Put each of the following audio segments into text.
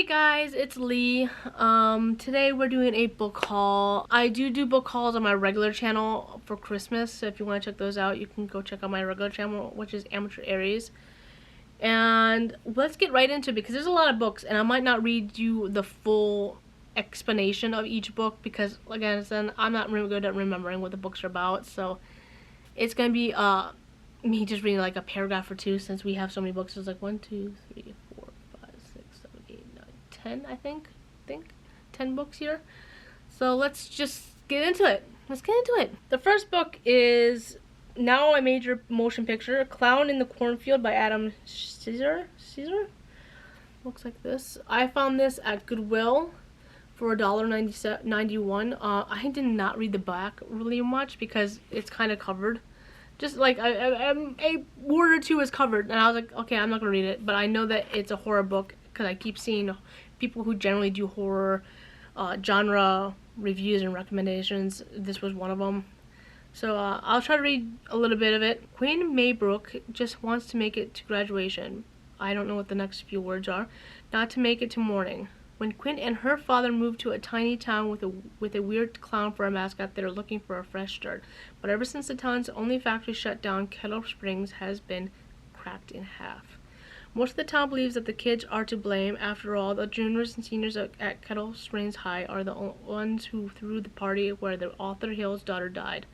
Hey guys, it's Lee. Today we're doing a book haul. I do book hauls on my regular channel for Christmas, so if you want to check those out, you can go check out my regular channel, which is Amateur Aries. And let's get right into it because there's a lot of books, and I might not read you the full explanation of each book because, again, I'm not really good at remembering what the books are about, so it's gonna be me just reading like a paragraph or two since we have so many books. It's like 1, 2, 3, 4, 5, 6, 7, 8, 9, 10, I think 10 books here. So let's just get into it. The first book is Now a Major Motion Picture, Clown in the Cornfield by Adam Caesar. Looks like this. I found this at Goodwill for $1.91. I did not read the back really much because it's kind of covered. Just like a word or two is covered, and I was like, okay, I'm not gonna read it. But I know that it's a horror book because I keep seeing people who generally do horror genre reviews and recommendations. This was one of them, so I'll try to read a little bit of it. Queen Maybrook just wants to make it to graduation. I don't know what the next few words are. Not to make it to morning. When Quinn and her father moved to a tiny town with a weird clown for a mascot, they were looking for a fresh start. But ever since the town's only factory shut down, Kettle Springs has been cracked in half. Most of the town believes that the kids are to blame. After all, the juniors and seniors at Kettle Springs High are the ones who threw the party where the Arthur Hill's daughter died.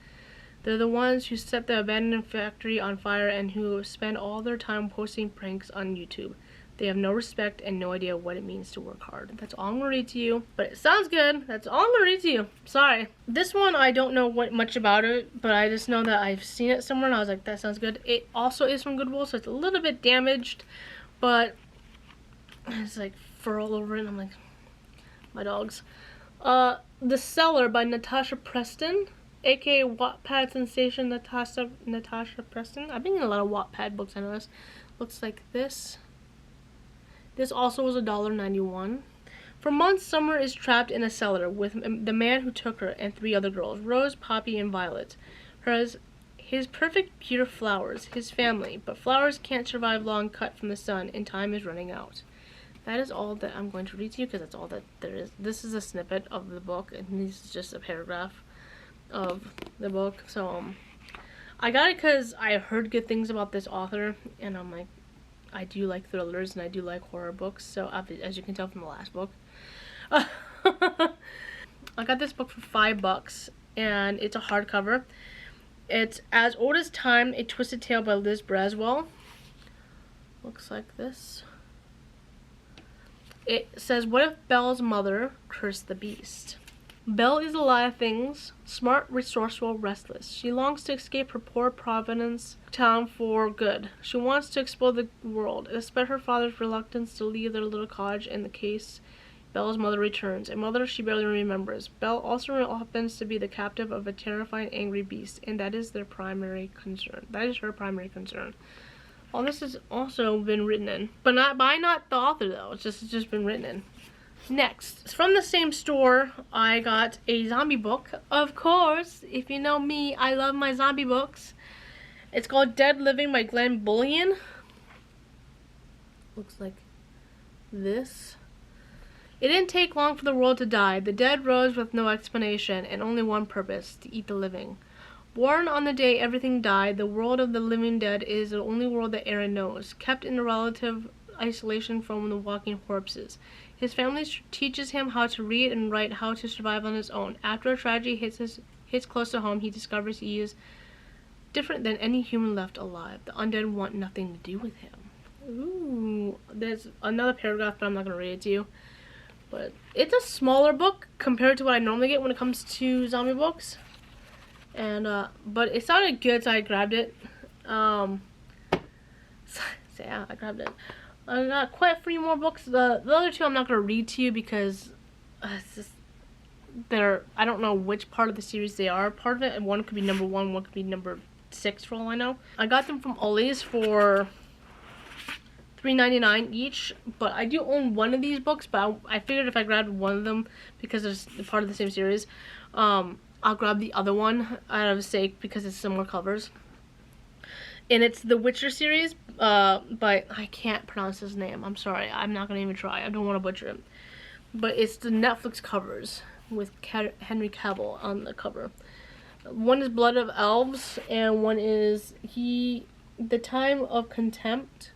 They're the ones who set the abandoned factory on fire and who spend all their time posting pranks on YouTube. They have no respect and no idea what it means to work hard. That's all I'm gonna read to you, but it sounds good. That's all I'm gonna read to you. Sorry. This one, I don't know much about it, but I just know that I've seen it somewhere and I was like, that sounds good. It also is from Goodwill, so it's a little bit damaged, but it's like fur all over it, and I'm like, my dogs. The Cellar by Natasha Preston, aka Wattpad sensation Natasha Preston. I've been in a lot of Wattpad books, I know this. Looks like this. This also was $1.91. For months, Summer is trapped in a cellar with the man who took her and 3 other girls, Rose, Poppy, and Violet. His perfect pure flowers, his family, but flowers can't survive long cut from the sun, and time is running out. That is all that I'm going to read to you because that's all that there is. This is a snippet of the book, and this is just a paragraph of the book. So I got it because I heard good things about this author, and I'm like, I do like thrillers and I do like horror books, so as you can tell from the last book. I got this book for $5 and it's a hardcover. It's As Old as Time, A Twisted Tale by Liz Braswell. Looks like this. It says, what if Belle's mother cursed the beast? Belle is a lot of things. Smart, resourceful, restless. She longs to escape her poor Providence town for good. She wants to explore the world. Despite her father's reluctance to leave their little cottage in the case, Belle's mother returns, a mother she barely remembers. Belle also happens to be the captive of a terrifying, angry beast, and that is their primary concern. That is her primary concern. All this has also been written in, but not by the author though. It's just been written in. Next, from the same store, I got a zombie book. Of course, if you know me, I love my zombie books. It's called Dead Living by Glenn Bullion. Looks like this. It didn't take long for the world to die. The dead rose with no explanation and only one purpose, to eat the living. Born on the day everything died, the world of the living dead is the only world that Aaron knows, kept in a relative isolation from the walking corpses. His family teaches him how to read and write, how to survive on his own. After a tragedy hits close to home, he discovers he is different than any human left alive. The undead want nothing to do with him. Ooh, there's another paragraph, but I'm not going to read it to you. But it's a smaller book compared to what I normally get when it comes to zombie books. And but it sounded good, so I grabbed it. So yeah, I grabbed it. I got quite a few more books. The other two I'm not going to read to you because it's just, I don't know which part of the series they are part of it, and one could be number 1, one could be number 6 for all I know. I got them from Ollie's for $3.99 each, but I do own one of these books, but I figured if I grabbed one of them because it's part of the same series, I'll grab the other one out of sake because it's similar covers. and it's the Witcher series, but I can't pronounce his name. I'm sorry. I'm not gonna even try. I don't want to butcher it. But it's the Netflix covers with Henry Cavill on the cover. One is Blood of Elves, and one is The Time of Contempt.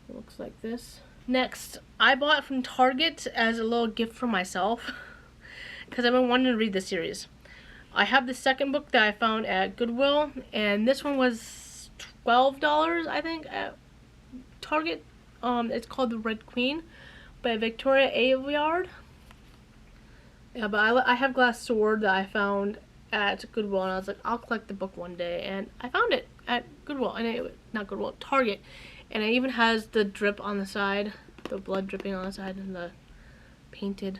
It looks like this. Next, I bought from Target as a little gift for myself because I've been wanting to read this series. I have the second book that I found at Goodwill, and this one was $12, I think, at Target. It's called The Red Queen by Victoria Aveyard. Yeah, but I have Glass Sword that I found at Goodwill, and I was like, I'll collect the book one day, and I found it at Goodwill, and not Goodwill, Target, and it even has the drip on the side, the blood dripping on the side, and the painted,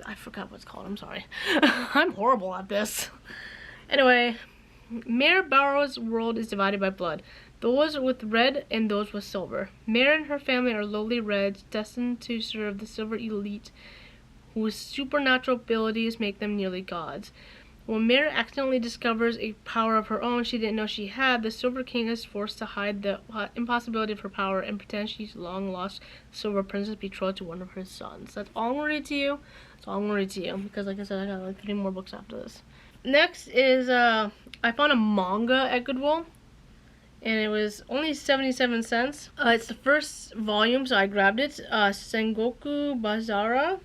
I forgot what it's called, I'm sorry. I'm horrible at this. Anyway, Mare Barrow's world is divided by blood, those with red and those with silver. Mare and her family are lowly reds, destined to serve the silver elite, whose supernatural abilities make them nearly gods. When Mare accidentally discovers a power of her own she didn't know she had, the Silver King is forced to hide the impossibility of her power and pretend she's long-lost Silver Princess betrothed to one of her sons. That's all I'm going to read to you. That's all I'm going to read to you, because like I said, I got like 3 more books after this. Next is, I found a manga at Goodwill, and it was only 77 cents. It's the first volume, so I grabbed it. Sengoku Bazara,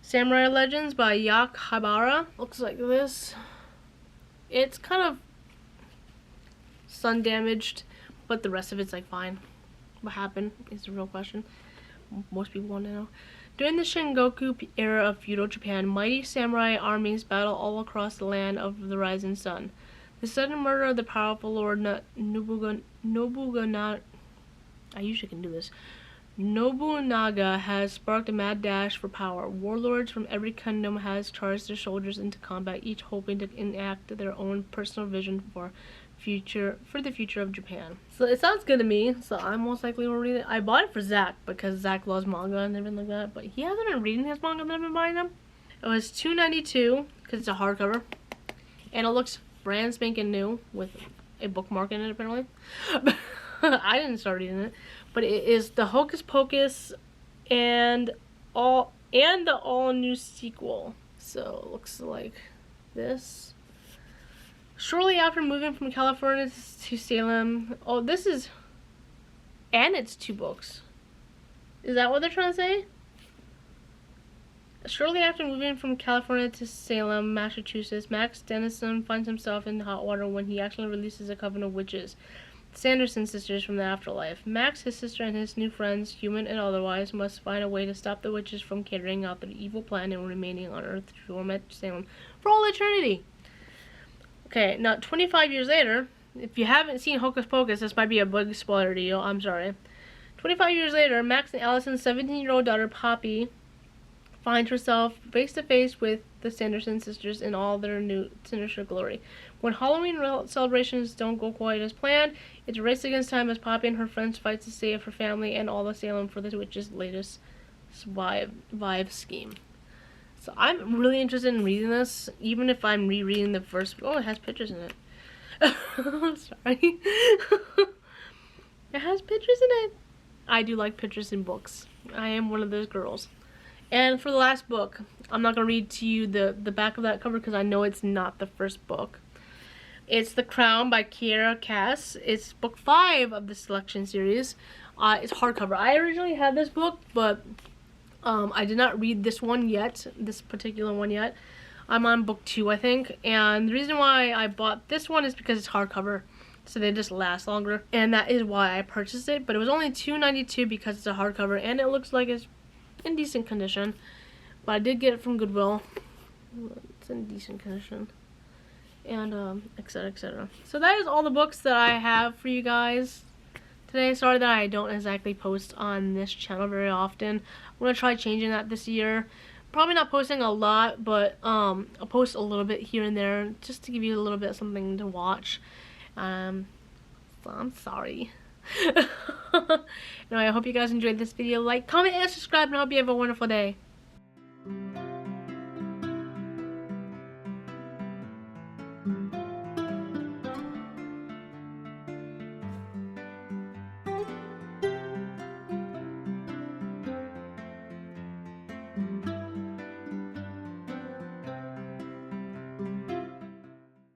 Samurai Legends by Yak Habara. Looks like this. It's kind of sun damaged, but the rest of it's like fine. What happened is the real question most people want to know. During the Sengoku era of feudal Japan, mighty samurai armies battle all across the land of the rising sun. The sudden murder of the powerful Lord Nobunaga, I usually can do this. Nobunaga has sparked a mad dash for power. Warlords from every kingdom has charged their soldiers into combat, each hoping to enact their own personal vision for the future of Japan. So it sounds good to me, so I most likely will read it. I bought it for Zach because Zach loves manga and everything like that, but he hasn't been reading his manga that I've been buying them. It was $2.92 because it's a hardcover, and it looks brand spanking new with a bookmark in it apparently. I didn't start reading it, but it is the Hocus Pocus and the all new sequel. So it looks like this. Shortly after moving from California to Salem, and it's 2 books. Is that what they're trying to say? Shortly after moving from California to Salem, Massachusetts, Max Dennison finds himself in hot water when he accidentally releases a coven of witches, Sanderson sisters from the afterlife. Max, his sister, and his new friends, human and otherwise, must find a way to stop the witches from carrying out their evil plan and remaining on Earth to torment Salem for all eternity. Okay, now 25 years later, if you haven't seen Hocus Pocus, this might be a big spoiler to you, I'm sorry. 25 years later, Max and Allison's 17-year-old daughter, Poppy, finds herself face to face with the Sanderson sisters in all their new sinister glory. When Halloween celebrations don't go quite as planned, it's a race against time as Poppy and her friends fight to save her family and all of Salem for the witch's latest survive scheme. So I'm really interested in reading this, even if I'm rereading the first. Oh, it has pictures in it. Sorry. It has pictures in it. I do like pictures in books. I am one of those girls. And for the last book, I'm not going to read to you the back of that cover because I know it's not the first book. It's The Crown by Kiera Cass. It's book 5 of the selection series. It's hardcover. I originally had this book, but I did not read this particular one yet. I'm on book 2, I think. And the reason why I bought this one is because it's hardcover, so they just last longer. And that is why I purchased it. But it was only $2.92 because it's a hardcover, and it looks like it's in decent condition. But I did get it from Goodwill. It's in decent condition. And etc, etc. So that is all the books that I have for you guys today. Sorry that I don't exactly post on this channel very often. I'm gonna try changing that this year. Probably not posting a lot, but I'll post a little bit here and there just to give you a little bit of something to watch. So I'm sorry. Anyway, I hope you guys enjoyed this video. Like, comment, and subscribe, and I hope you have a wonderful day.